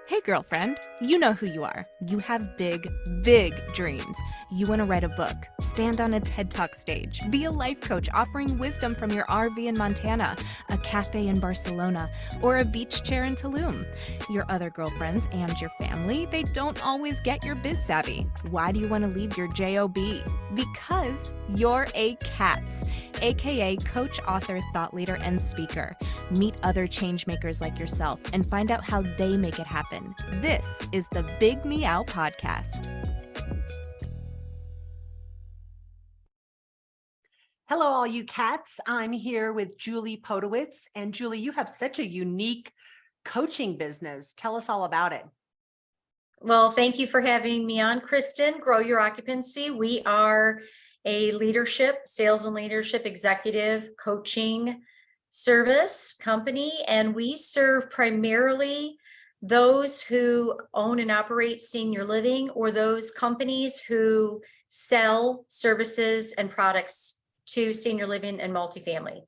Hey, girlfriend, you know who you are. You have big, big dreams. You want to write a book, stand on a TED Talk stage, be a life coach offering wisdom from your RV in Montana, a cafe in Barcelona, or a beach chair in Tulum. Your other girlfriends and your family, they don't always get your biz savvy. Why do you want to leave your JOB? Because you're a C.A.T.S, aka coach, author, thought leader, and speaker. Meet other change makers like yourself and find out how they make it happen. This is the Big Meow podcast. Hello, all you cats. I'm here with Julie Podewitz. And Julie, you have such a unique coaching business. Tell us all about it. Well, thank you for having me on, Kristen. Grow Your Occupancy. We are a sales and leadership executive coaching service company, and we serve primarily those who own and operate senior living or those companies who sell services and products to senior living and multifamily.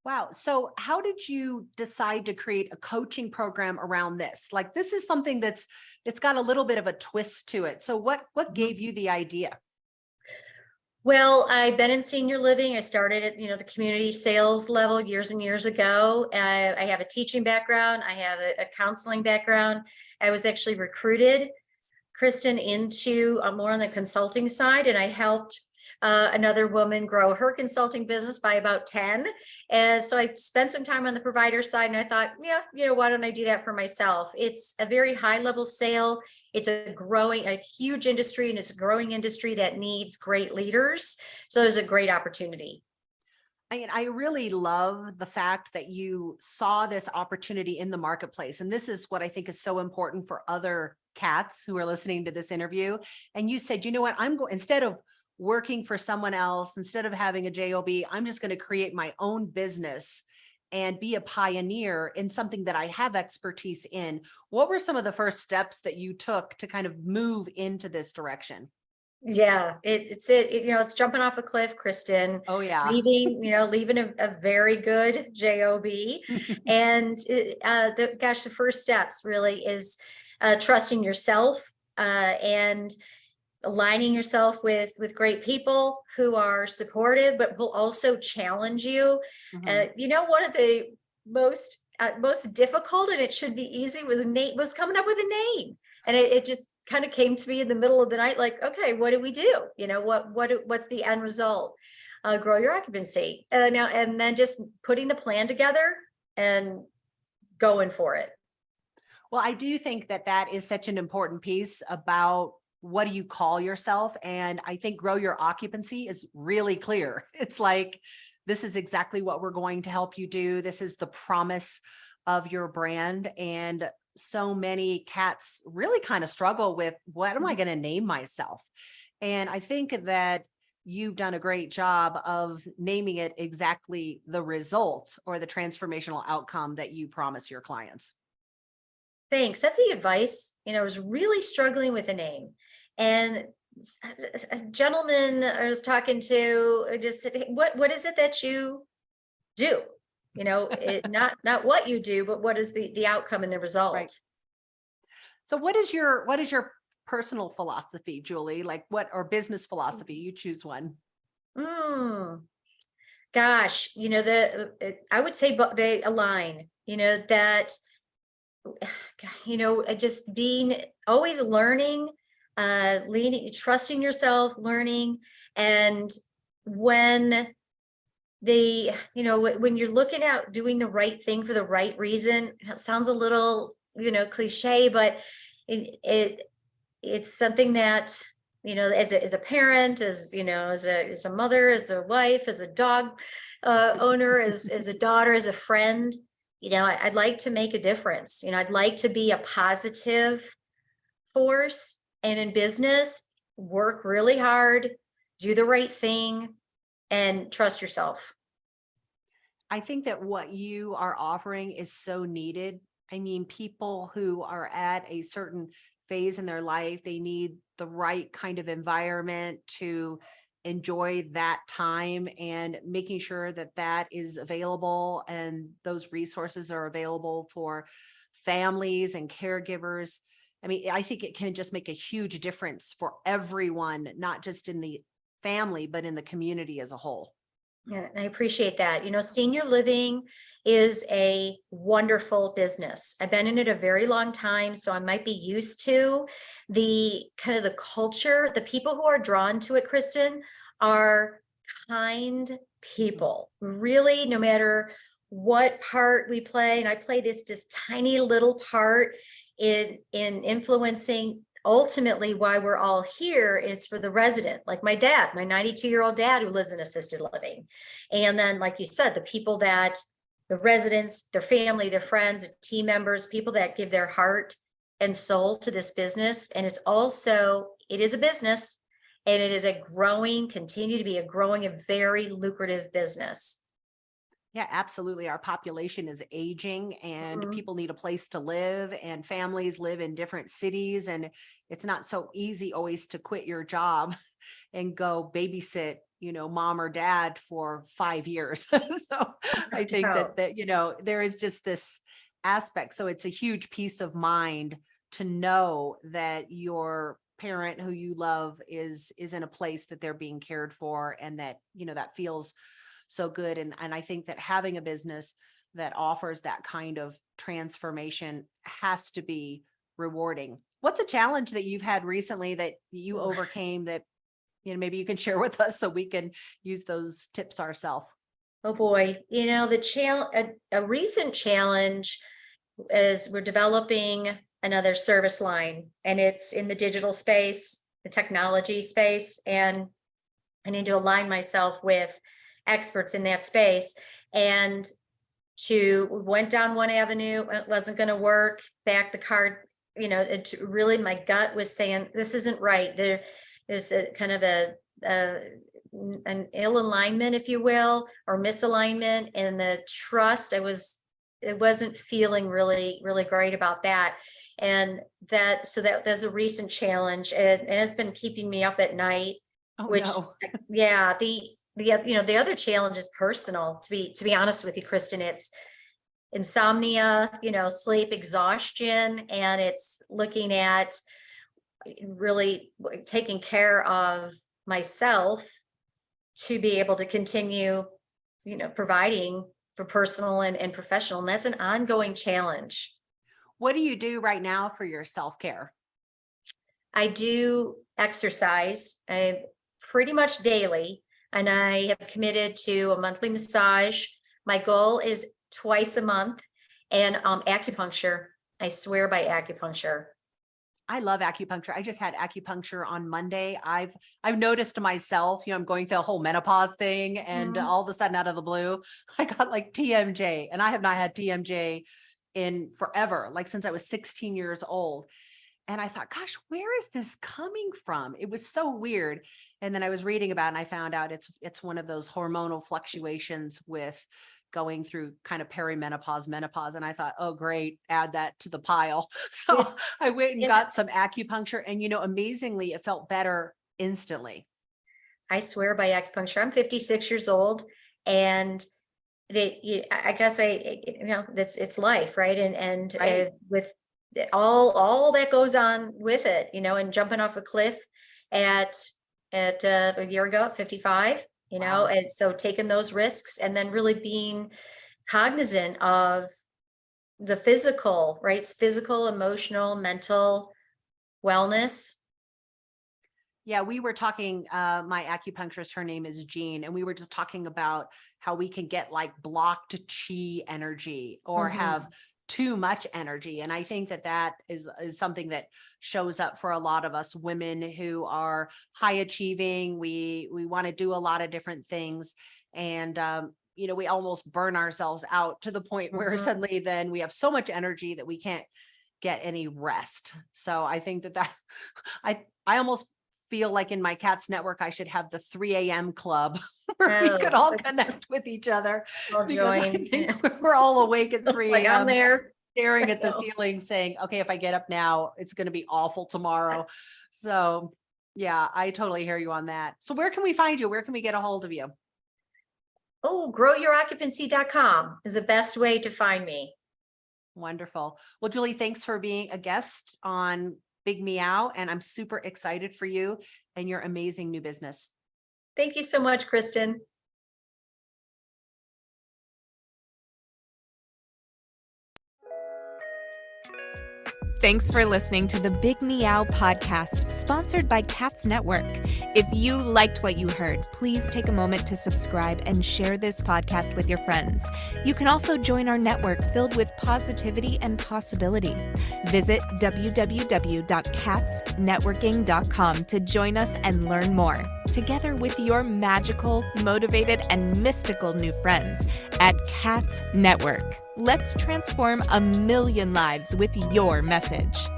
Wow. So how did you decide to create a coaching program around this? Like, this is something it's got a little bit of a twist to it. So what gave you the idea? Well, I've been in senior living. I started at, the community sales level years and years ago. I have a teaching background. I have a counseling background. I was actually recruited, Kristen, into more on the consulting side, and I helped another woman grow her consulting business by about 10. And so I spent some time on the provider side, and I thought, why don't I do that for myself? It's a very high level sale. It's a huge industry, and it's a growing industry that needs great leaders. So there's a great opportunity. I really love the fact that you saw this opportunity in the marketplace. And this is what I think is so important for other cats who are listening to this interview. And you said, you know what, instead of working for someone else, instead of having a JOB, I'm just going to create my own business and be a pioneer in something that I have expertise in. What were some of the first steps that you took to kind of move into this direction? Yeah, it's jumping off a cliff, Kristen. Oh yeah. Leaving a very good job. And the first steps really is trusting yourself and aligning yourself with great people who are supportive but will also challenge you. Mhm. One of the most difficult, and it should be easy, was coming up with a name. And it just kind of came to me in the middle of the night, like, okay, what do we do? What's the end result? Grow Your Occupancy. Now, and then just putting the plan together and going for it. Well, I do think that is such an important piece about what do you call yourself? And I think Grow Your Occupancy is really clear. It's like, this is exactly what we're going to help you do. This is the promise of your brand. And so many cats really kind of struggle with, what am I going to name myself? And I think that you've done a great job of naming it exactly the result or the transformational outcome that you promise your clients. Thanks. That's the advice. I was really struggling with a name, and a gentleman I was talking to just said, hey, what is it that you do? Not what you do, but what is the outcome and the result? Right. So what is your personal philosophy, Julie? Like or business philosophy? You choose one. Gosh, I would say they align, that, just being always learning, trusting yourself, learning. And when when you're looking at doing the right thing for the right reason, it sounds a little, cliche, but it's something that, as a parent, as a mother, as a wife, as a dog owner, as a daughter, as a friend, I'd like to make a difference. I'd like to be a positive force, and in business, work really hard, do the right thing, and trust yourself. I think that what you are offering is so needed. I mean, people who are at a certain phase in their life, they need the right kind of environment to enjoy that time, and making sure that is available and those resources are available for families and caregivers. I mean, I think it can just make a huge difference for everyone, not just in the family, but in the community as a whole. Yeah, I appreciate that. Senior living is a wonderful business. I've been in it a very long time, so I might be used to the kind of the culture. The people who are drawn to it, Kristen, are kind people. Really, no matter what part we play, and I play this tiny little part in influencing ultimately why we're all here. It's for the resident, like my dad, my 92-year-old dad who lives in assisted living. And then, like you said, the people that the residents, their family, their friends, team members, people that give their heart and soul to this business. And it is a business, and it is continue to be a growing, a very lucrative business. Yeah, absolutely. Our population is aging, and Mhm. people need a place to live, and families live in different cities. And it's not so easy always to quit your job and go babysit, mom or dad for 5 years. So I think doubt. that there is just this aspect. So it's a huge peace of mind to know that your parent who you love is in a place that they're being cared for, and that, that feels so good. And I think that having a business that offers that kind of transformation has to be rewarding. What's a challenge that you've had recently that you overcame that, maybe you can share with us so we can use those tips ourselves? Oh boy, a recent challenge is we're developing another service line, and it's in the digital space, the technology space, and I need to align myself with experts in that space. And went down one avenue, it wasn't going to work, back the card, it really, my gut was saying, this isn't right. There's a kind of an ill alignment, if you will, or misalignment in the trust. It wasn't feeling really, really great about that. And that's a recent challenge, and it's been keeping me up at night, Oh, which, no. yeah, the other challenge is personal, to be honest with you, Kristen. It's insomnia, sleep exhaustion, and it's looking at really taking care of myself to be able to continue, providing for personal and professional. And that's an ongoing challenge. What do you do right now for your self-care? I do exercise pretty much daily, and I have committed to a monthly massage. My goal is twice a month, and acupuncture. I swear by acupuncture. I love acupuncture. I just had acupuncture on Monday. I've noticed myself, I'm going through a whole menopause thing, and Mhm. all of a sudden out of the blue, I got like TMJ, and I have not had TMJ in forever, like since I was 16 years old. And I thought, gosh, where is this coming from? It was so weird. And then I was reading about it, and I found out it's one of those hormonal fluctuations with going through kind of perimenopause, menopause. And I thought, oh, great, add that to the pile. So It's I went and yeah, got some acupuncture, and amazingly, it felt better instantly. I swear by acupuncture. I'm 56 years old, and I guess it's life, right? And Right. with all that goes on with it, and jumping off a cliff at a year ago at 55, Wow. and so taking those risks, and then really being cognizant of the physical, right? It's physical, emotional, mental wellness. Yeah, we were talking, my acupuncturist, her name is Jean, and we were just talking about how we can get like blocked chi energy or have Mhm. too much energy. And I think that is something that shows up for a lot of us women who are high achieving. We want to do a lot of different things. And we almost burn ourselves out to the point where Mhm. suddenly then we have so much energy that we can't get any rest. So I think that I almost feel like in my C.A.T.S network, I should have the 3 a.m. club where we could Oh, all connect with each other, I'll because I join. think we're all awake at 3 Like, I'm a.m. there. staring at the No. ceiling saying, okay, if I get up now, it's going to be awful tomorrow. So yeah, I totally hear you on that. So where can we find you? Where can we get a hold of you? Oh, growyouroccupancy.com is the best way to find me. Wonderful. Well, Julie, thanks for being a guest on Big Meow, and I'm super excited for you and your amazing new business. Thank you so much, Kristen. Thanks for listening to the Big Meow podcast, sponsored by C.A.T.S Network. If you liked what you heard, please take a moment to subscribe and share this podcast with your friends. You can also join our network filled with positivity and possibility. Visit www.catsnetworking.com to join us and learn more, together with your magical, motivated, and mystical new friends at C.A.T.S Network. Let's transform 1 million lives with your message.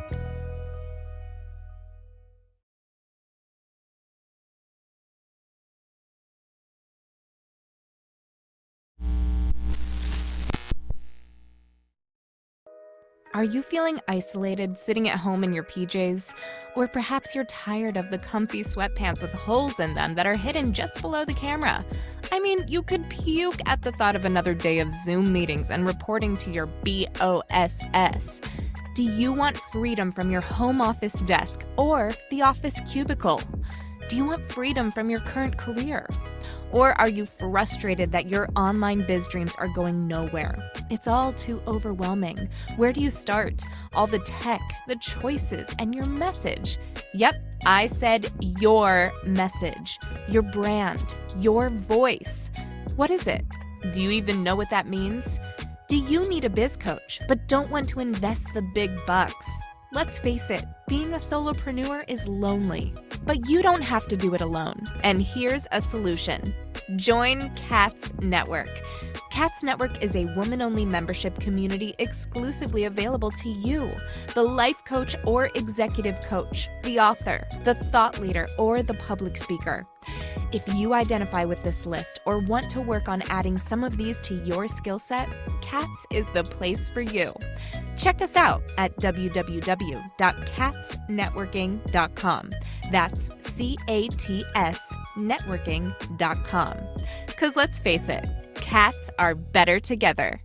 Are you feeling isolated sitting at home in your PJs? Or perhaps you're tired of the comfy sweatpants with holes in them that are hidden just below the camera? I mean, you could puke at the thought of another day of Zoom meetings and reporting to your BOSS. Do you want freedom from your home office desk or the office cubicle? Do you want freedom from your current career? Or are you frustrated that your online biz dreams are going nowhere? It's all too overwhelming. Where do you start? All the tech, the choices, and your message. Yep, I said your message, your brand, your voice. What is it? Do you even know what that means? Do you need a biz coach but don't want to invest the big bucks? Let's face it, being a solopreneur is lonely, but you don't have to do it alone. And here's a solution. Join C.A.T.S Network. C.A.T.S Network is a woman-only membership community exclusively available to you, the life coach or executive coach, the author, the thought leader, or the public speaker. If you identify with this list or want to work on adding some of these to your skill set, C.A.T.S is the place for you. Check us out at www.catsnetworking.com. That's C.A.T.S networking.com. Because let's face it, cats are better together.